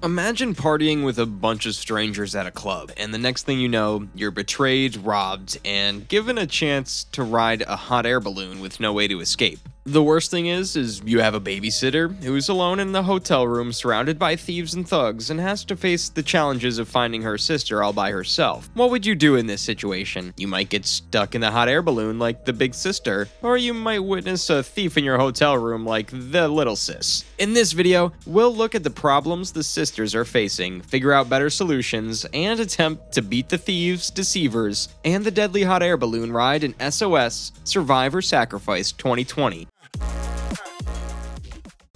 Imagine partying with a bunch of strangers at a club, and the next thing you know, you're betrayed, robbed, and given a chance to ride a hot air balloon with no way to escape. The worst thing is you have a babysitter who's alone in the hotel room surrounded by thieves and thugs and has to face the challenges of finding her sister all by herself. What would you do in this situation? You might get stuck in the hot air balloon like the big sister, or you might witness a thief in your hotel room like the little sis. In this video, we'll look at the problems the sisters are facing, figure out better solutions, and attempt to beat the thieves, deceivers, and the deadly hot air balloon ride in SOS Survive or Sacrifice 2020.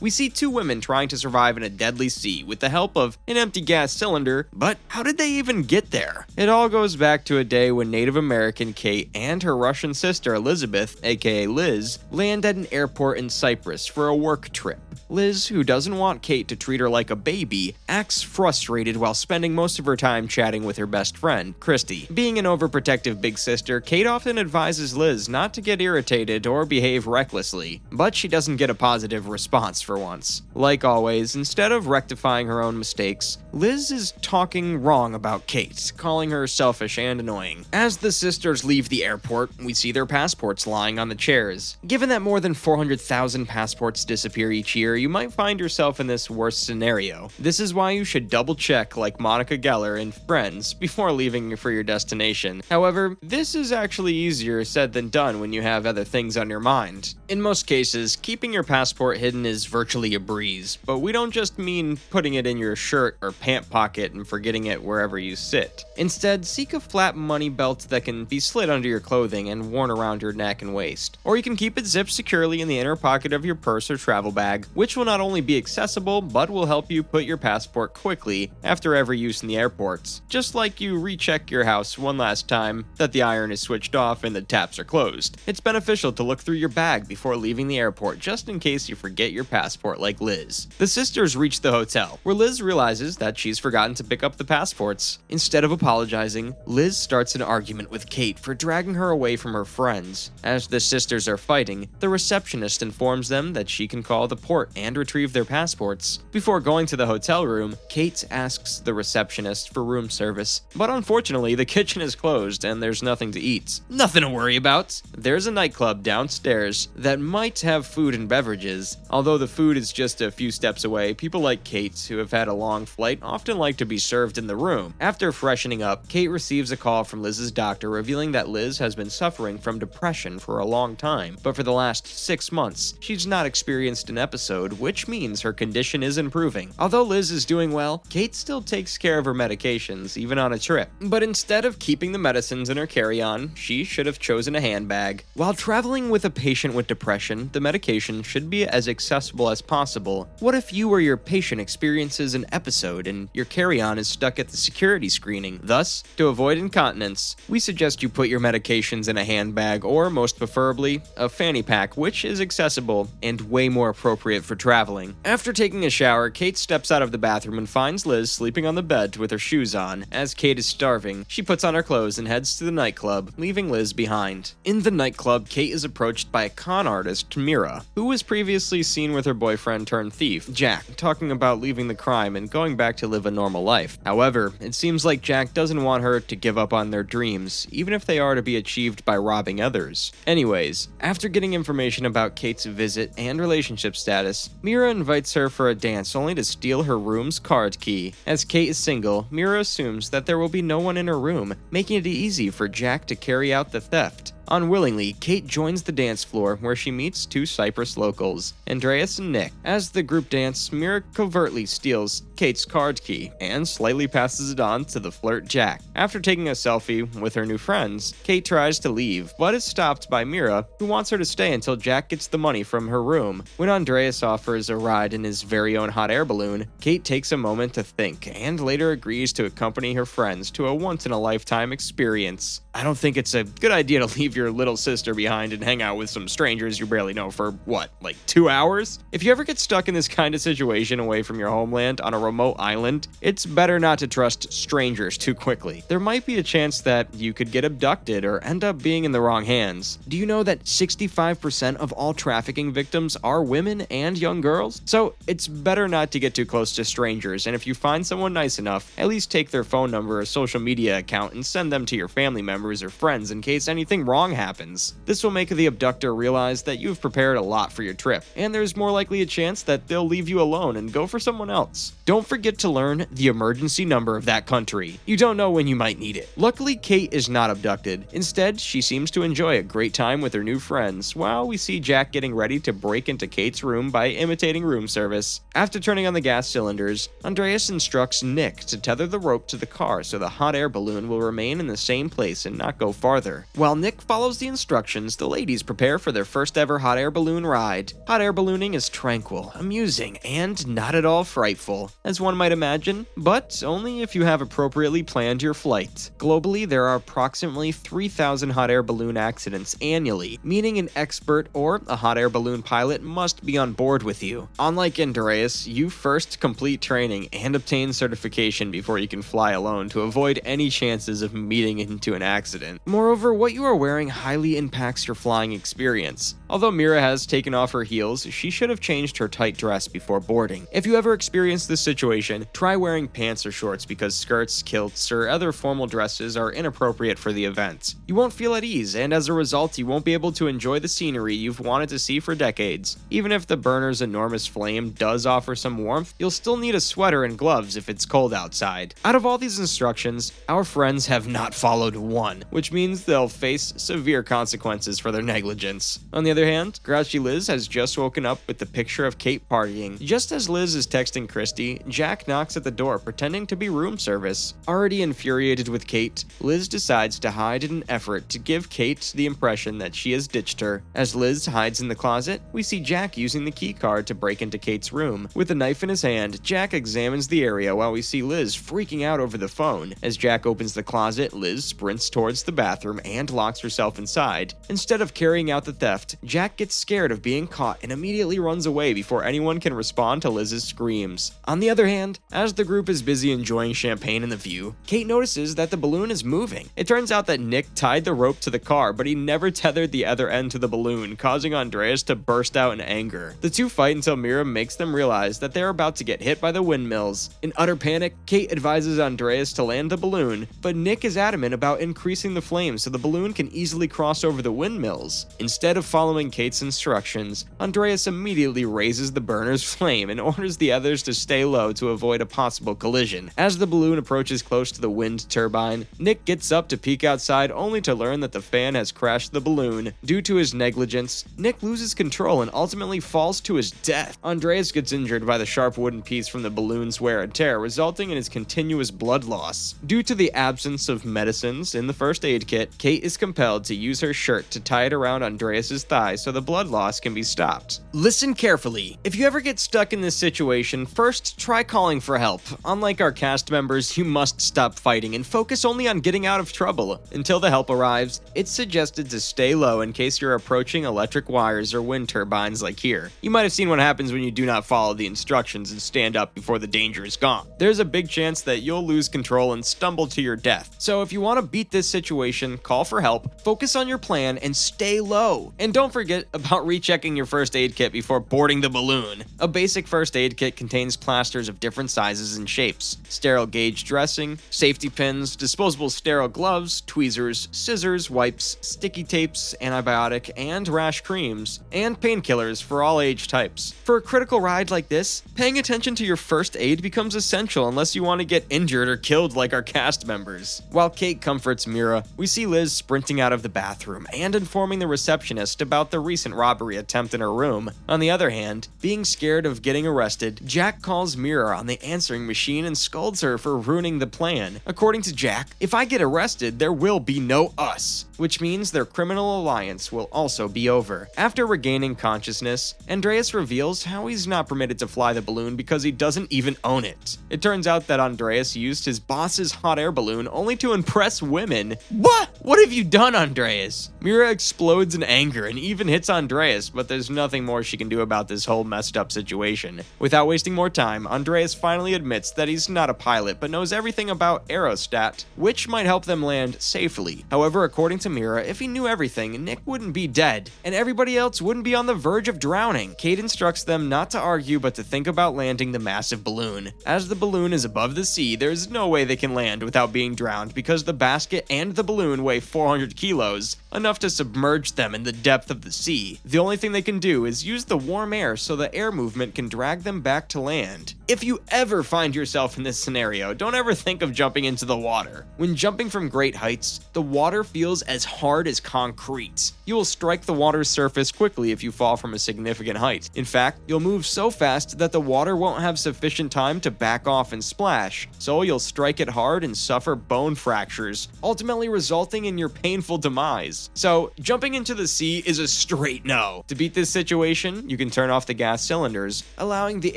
We see two women trying to survive in a deadly sea with the help of an empty gas cylinder, but how did they even get there? It all goes back to a day when Native American Kate and her Russian sister Elizabeth, aka Liz, land at an airport in Cyprus for a work trip. Liz, who doesn't want Kate to treat her like a baby, acts frustrated while spending most of her time chatting with her best friend, Christy. Being an overprotective big sister, Kate often advises Liz not to get irritated or behave recklessly, but she doesn't get a positive response for once. Like always, instead of rectifying her own mistakes, Liz is talking wrong about Kate, calling her selfish and annoying. As the sisters leave the airport, we see their passports lying on the chairs. Given that more than 400,000 passports disappear each year, you might find yourself in this worst scenario. This is why you should double check like Monica Geller in Friends before leaving for your destination. However, this is actually easier said than done when you have other things on your mind. In most cases, keeping your passport hidden is virtually a breeze, but we don't just mean putting it in your shirt or pant pocket and forgetting it wherever you sit. Instead, seek a flat money belt that can be slid under your clothing and worn around your neck and waist. Or you can keep it zipped securely in the inner pocket of your purse or travel bag, which will not only be accessible, but will help you put your passport quickly after every use in the airports. Just like you recheck your house one last time that the iron is switched off and the taps are closed. It's beneficial to look through your bag before leaving the airport just in case you forget your passport like Liz. The sisters reach the hotel, where Liz realizes that she's forgotten to pick up the passports. Instead of apologizing, Liz starts an argument with Kate for dragging her away from her friends. As the sisters are fighting, the receptionist informs them that she can call the port and retrieve their passports. Before going to the hotel room, Kate asks the receptionist for room service, but unfortunately the kitchen is closed and there's nothing to eat. Nothing to worry about. There's a nightclub downstairs that might have food and beverages. Although the food is just a few steps away, people like Kate, who have had a long flight, often like to be served in the room. After freshening up, Kate receives a call from Liz's doctor revealing that Liz has been suffering from depression for a long time, but for the last 6 months, she's not experienced an episode, which means her condition is improving. Although Liz is doing well, Kate still takes care of her medications, even on a trip. But instead of keeping the medicines in her carry-on, she should have chosen a handbag. While traveling with a patient with depression, the medication should be as accessible as possible. What if you or your patient experiences an episode and your carry-on is stuck at the security screening? Thus, to avoid incontinence, we suggest you put your medications in a handbag or, most preferably, a fanny pack, which is accessible and way more appropriate for traveling. After taking a shower, Kate steps out of the bathroom and finds Liz sleeping on the bed with her shoes on. As Kate is starving, she puts on her clothes and heads to the nightclub, leaving Liz behind. In the nightclub, Kate is approached by a con artist, Mira, who was previously seen with her boyfriend turned thief, Jack, talking about leaving the crime and going back to live a normal life. However, it seems like Jack doesn't want her to give up on their dreams, even if they are to be achieved by robbing others. Anyways, after getting information about Kate's visit and relationship status, Mira invites her for a dance only to steal her room's card key. As Kate is single, Mira assumes that there will be no one in her room, making it easy for Jack to carry out the theft. Unwillingly, Kate joins the dance floor where she meets two Cyprus locals, Andreas and Nick. As the group dance, Mira covertly steals Kate's card key and slightly passes it on to the flirt Jack. After taking a selfie with her new friends, Kate tries to leave, but is stopped by Mira, who wants her to stay until Jack gets the money from her room. When Andreas offers a ride in his very own hot air balloon, Kate takes a moment to think and later agrees to accompany her friends to a once-in-a-lifetime experience. I don't think it's a good idea to leave your little sister behind and hang out with some strangers you barely know for, what, like 2 hours? If you ever get stuck in this kind of situation away from your homeland on a remote island, it's better not to trust strangers too quickly. There might be a chance that you could get abducted or end up being in the wrong hands. Do you know that 65% of all trafficking victims are women and young girls? So it's better not to get too close to strangers, and if you find someone nice enough, at least take their phone number or social media account and send them to your family members or friends in case anything wrong happens. This will make the abductor realize that you've prepared a lot for your trip, and there's more likely a chance that they'll leave you alone and go for someone else. Don't forget to learn the emergency number of that country. You don't know when you might need it. Luckily, Kate is not abducted. Instead, she seems to enjoy a great time with her new friends, while we see Jack getting ready to break into Kate's room by imitating room service. After turning on the gas cylinders, Andreas instructs Nick to tether the rope to the car so the hot air balloon will remain in the same place and not go farther. While Nick follows the instructions, the ladies prepare for their first ever hot air balloon ride. Hot air ballooning is tranquil, amusing, and not at all frightful, as one might imagine, but only if you have appropriately planned your flight. Globally, there are approximately 3,000 hot air balloon accidents annually, meaning an expert or a hot air balloon pilot must be on board with you. Unlike Andreas, you first complete training and obtain certification before you can fly alone to avoid any chances of meeting into an accident. Moreover, what you are wearing highly impacts your flying experience. Although Mira has taken off her heels, she should have changed her tight dress before boarding. If you ever experience this situation, try wearing pants or shorts because skirts, kilts, or other formal dresses are inappropriate for the event. You won't feel at ease, and as a result, you won't be able to enjoy the scenery you've wanted to see for decades. Even if the burner's enormous flame does offer some warmth, you'll still need a sweater and gloves if it's cold outside. Out of all these instructions, our friends have not followed one, which means they'll face severe consequences for their negligence. On the other hand, grouchy Liz has just woken up with the picture of Kate partying. Just as Liz is texting Christy, Jack knocks at the door pretending to be room service. Already infuriated with Kate, Liz decides to hide in an effort to give Kate the impression that she has ditched her. As Liz hides in the closet, we see Jack using the key card to break into Kate's room. With a knife in his hand, Jack examines the area while we see Liz freaking out over the phone. As Jack opens the closet, Liz sprints towards the bathroom and locks herself inside. Instead of carrying out the theft, Jack gets scared of being caught and immediately runs away before anyone can respond to Liz's screams. On the other hand, as the group is busy enjoying champagne and the view, Kate notices that the balloon is moving. It turns out that Nick tied the rope to the car, but he never tethered the other end to the balloon, causing Andreas to burst out in anger. The two fight until Mira makes them realize that they're about to get hit by the windmills. In utter panic, Kate advises Andreas to land the balloon, but Nick is adamant about increasing the flame so the balloon can easily cross over the windmills. Instead of following Kate's instructions, Andreas immediately raises the burner's flame and orders the others to stay low to avoid a possible collision. As the balloon approaches close to the wind turbine, Nick gets up to peek outside only to learn that the fan has crashed the balloon. Due to his negligence, Nick loses control and ultimately falls to his death. Andreas gets injured by the sharp wooden piece from the balloon's wear and tear, resulting in his continuous blood loss. Due to the absence of medicines in the first aid kit, Kate is compelled to use her shirt to tie it around Andreas's thigh so the blood loss can be stopped. Listen carefully. If you ever get stuck in this situation, first try calling for help. Unlike our cast members, you must stop fighting and focus only on getting out of trouble. Until the help arrives, it's suggested to stay low in case you're approaching electric wires or wind turbines like here. You might have seen what happens when you do not follow the instructions and stand up before the danger is gone. There's a big chance that you'll lose control and stumble to your death. So if you want to beat this situation, call for help, focus on your plan, and stay low. And don't forget about rechecking your first aid kit before boarding the balloon. A basic first aid kit contains plasters of different sizes and shapes, sterile gauge dressing, safety pins, disposable sterile gloves, tweezers, scissors, wipes, sticky tapes, antibiotic and rash creams, and painkillers for all age types. For a critical ride like this, paying attention to your first aid becomes essential unless you want to get injured or killed like our cast members. While Kate comforts Mira, we see Liz sprinting out of the bathroom and informing the receptionist about the recent robbery attempt in her room. On the other hand, being scared of getting arrested, Jack calls Mira on the answering machine and scolds her for ruining the plan. According to Jack, if I get arrested, there will be no us, which means their criminal alliance will also be over. After regaining consciousness, Andreas reveals how he's not permitted to fly the balloon because he doesn't even own it. It turns out that Andreas used his boss's hot air balloon only to impress women. What? What have you done, Andreas. Mira explodes in anger and even hits Andreas, but there's nothing more she can do about this whole messed up situation. Without wasting more time, Andreas finally admits that he's not a pilot but knows everything about aerostat, which might help them land safely. However, according to Mira, if he knew everything, Nick wouldn't be dead, and everybody else wouldn't be on the verge of drowning. Kate instructs them not to argue but to think about landing the massive balloon. As the balloon is above the sea, there's no way they can land without being drowned because the basket and the balloon weigh 400 kilos, enough to submerge them in the depth of the sea. The only thing they can do is use the warm air so the air movement can drag them back to land. If you ever find yourself in this scenario, don't ever think of jumping into the water. When jumping from great heights, the water feels as hard as concrete. You will strike the water's surface quickly if you fall from a significant height. In fact, you'll move so fast that the water won't have sufficient time to back off and splash, so you'll strike it hard and suffer bone fractures, ultimately resulting in your painful demise. So, jumping into the sea is a straight no. To beat this situation, you can turn off the gas cylinders, allowing the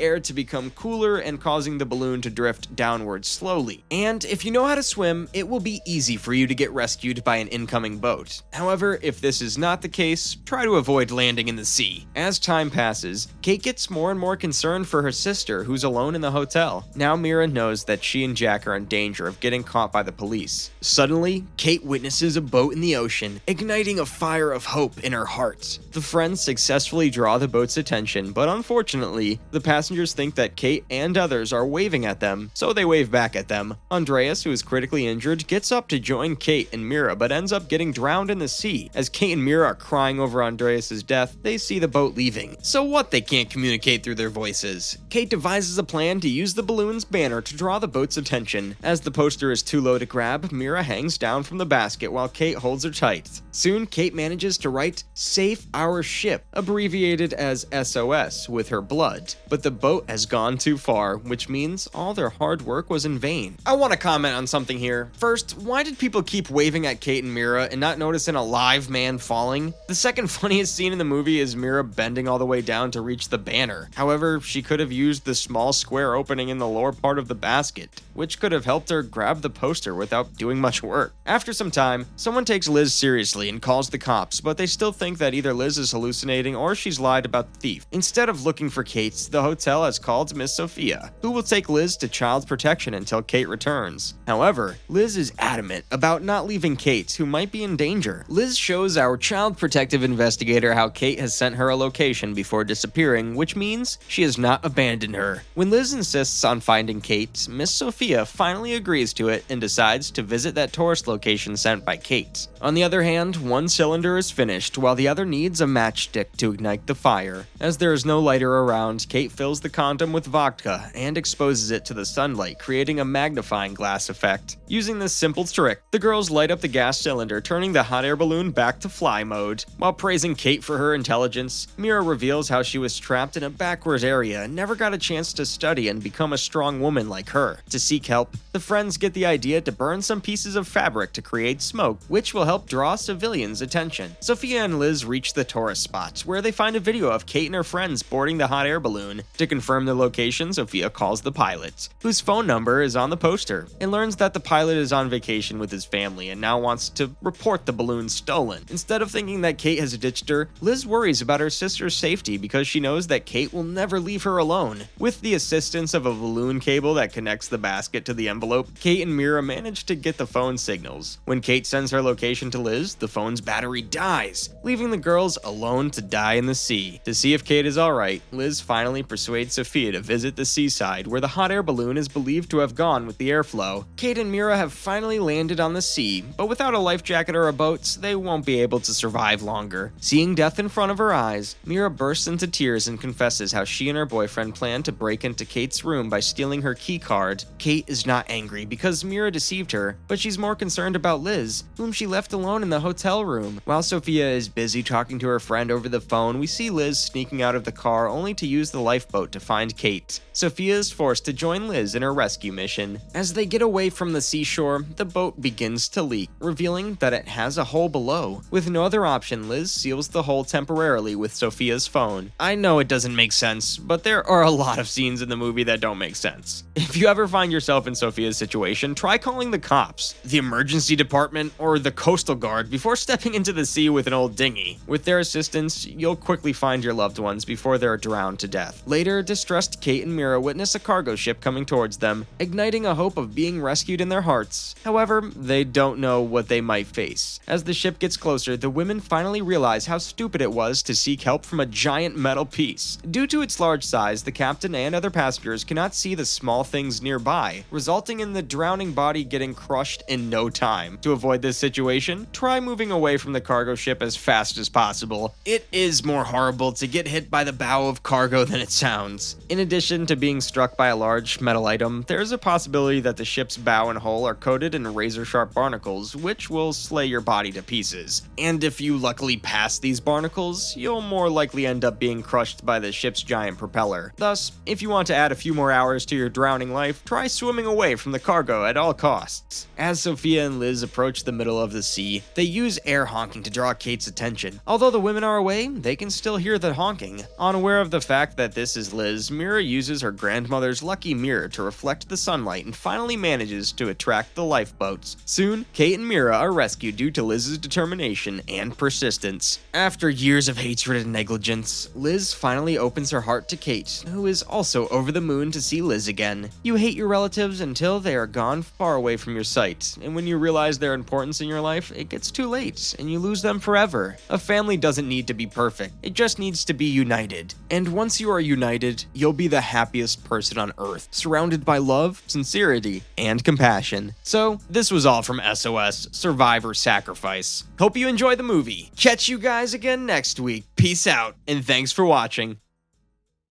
air to become cooler and causing the balloon to drift downwards slowly. And if you know how to swim, it will be easy for you to get rescued by an incoming boat. However, if this is not the case, try to avoid landing in the sea. As time passes, Kate gets more and more concerned for her sister, who's alone in the hotel. Now Mira knows that she and Jack are in danger of getting caught by the police. Suddenly, Kate witnesses a boat in the ocean, igniting a fire of hope in her heart. The friends successfully draw the boat's attention, but unfortunately, the passengers think that Kate and others are waving at them, so they wave back at them. Andreas, who is critically injured, gets up to join Kate and Mira, but ends up getting drowned in the sea. As Kate and Mira are crying over Andreas' death, they see the boat leaving. So what, they can't communicate through their voices? Kate devises a plan to use the balloon's banner to draw the boat's attention. As the poster is too low to grab, Mira hangs down from the basket while Kate holds her tight. Soon, Kate manages to write "Save Our Ship," abbreviated as SOS, with her blood. But the boat has gone too far, which means all their hard work was in vain. I want to comment on something here. First, why did people keep waving at Kate and Mira and not notice an alive man falling? The second funniest scene in the movie is Mira bending all the way down to reach the banner. However, she could have used the small square opening in the lower part of the basket, which could have helped her grab the poster without doing much work. After some time, someone takes Liz seriously and calls the cops, but they still think that either Liz is hallucinating or she's lied about the thief. Instead of looking for Kate, the hotel has called Miss Sophia, who will take Liz to child protection until Kate returns. However, Liz is adamant about not leaving Kate, who might be in danger. Liz shows our child protective investigator how Kate has sent her a location before disappearing, which means she has not abandoned her. When Liz insists on finding Kate, Miss Sophia finally agrees to it and decides to visit that tourist location sent by Kate. On the other hand, one cylinder is finished while the other needs a matchstick to ignite the fire. As there is no lighter around, Kate fills the condom with vodka and exposes it to the sunlight, creating a magnifying glass effect. Using this simple trick, the girls light up the gas cylinder, turning the hot air balloon back to fly mode. While praising Kate for her intelligence, Mira reveals how she was trapped in a backward area and never got a chance to study and become a strong woman like her. To seek help, the friends get the idea to burn some pieces of fabric to create smoke, which will help draw civilians' attention. Sophia and Liz reach the tourist spot, where they find a video of Kate and her friends boarding the hot air balloon. To confirm the location, Sophia calls the pilot, whose phone number is on the poster, and learns that the pilot is on vacation with his family and now wants to report the balloon stolen. Instead of thinking that Kate has ditched her, Liz worries about her sister's safety because she knows that Kate will never leave her alone. With the assistance of a balloon cable that connects the basket to the envelope, Kate and Mira manage to get the phone signals. When Kate sends her location to Liz, the phone's battery dies, leaving the girls alone to die in the sea. To see if Kate is alright, Liz finally persuades Sophia to visit the seaside, where the hot air balloon is believed to have gone with the airflow. Kate and Mira have finally landed on the sea, but without a life jacket or a boat, they won't be able to survive longer. Seeing death in front of her eyes, Mira bursts into tears and confesses how she and her boyfriend planned to break into Kate's room by stealing her key card. Kate is not angry because Mira deceived her, but she's more concerned about Liz, whom she left alone in the hotel room. While Sophia is busy talking to her friend over the phone, we see Liz sneaking out of the car only to use the lifeboat to find Kate. Sophia is forced to join Liz in her rescue mission. As they get away from the seashore, the boat begins to leak, revealing that it has a hole below. With no other option, Liz seals the hole temporarily with Sophia's phone. I know it doesn't make sense, but there are a lot of scenes in the movie that don't make sense. If you ever find yourself in Sophia's situation, try calling the cops, the emergency department, or the Coast coastal guard before stepping into the sea with an old dinghy. With their assistance, you'll quickly find your loved ones before they're drowned to death. Later, distressed Kate and Mira witness a cargo ship coming towards them, igniting a hope of being rescued in their hearts. However, they don't know what they might face. As the ship gets closer, the women finally realize how stupid it was to seek help from a giant metal piece. Due to its large size, the captain and other passengers cannot see the small things nearby, resulting in the drowning body getting crushed in no time. To avoid this situation, try moving away from the cargo ship as fast as possible. It is more horrible to get hit by the bow of cargo than it sounds. In addition to being struck by a large metal item, there is a possibility that the ship's bow and hull are coated in razor-sharp barnacles, which will slay your body to pieces. And if you luckily pass these barnacles, you'll more likely end up being crushed by the ship's giant propeller. Thus, if you want to add a few more hours to your drowning life, try swimming away from the cargo at all costs. As Sophia and Liz approach the middle of the sea, they use air honking to draw Kate's attention. Although the women are away, they can still hear the honking. Unaware of the fact that this is Liz, Mira uses her grandmother's lucky mirror to reflect the sunlight and finally manages to attract the lifeboats. Soon, Kate and Mira are rescued due to Liz's determination and persistence. After years of hatred and negligence, Liz finally opens her heart to Kate, who is also over the moon to see Liz again. You hate your relatives until they are gone far away from your sight, and when you realize their importance in your life, it gets too late, and you lose them forever. A family doesn't need to be perfect, it just needs to be united. And once you are united, you'll be the happiest person on earth, surrounded by love, sincerity, and compassion. So, this was all from SOS Survive or Sacrifice. Hope you enjoy the movie. Catch you guys again next week. Peace out, and thanks for watching.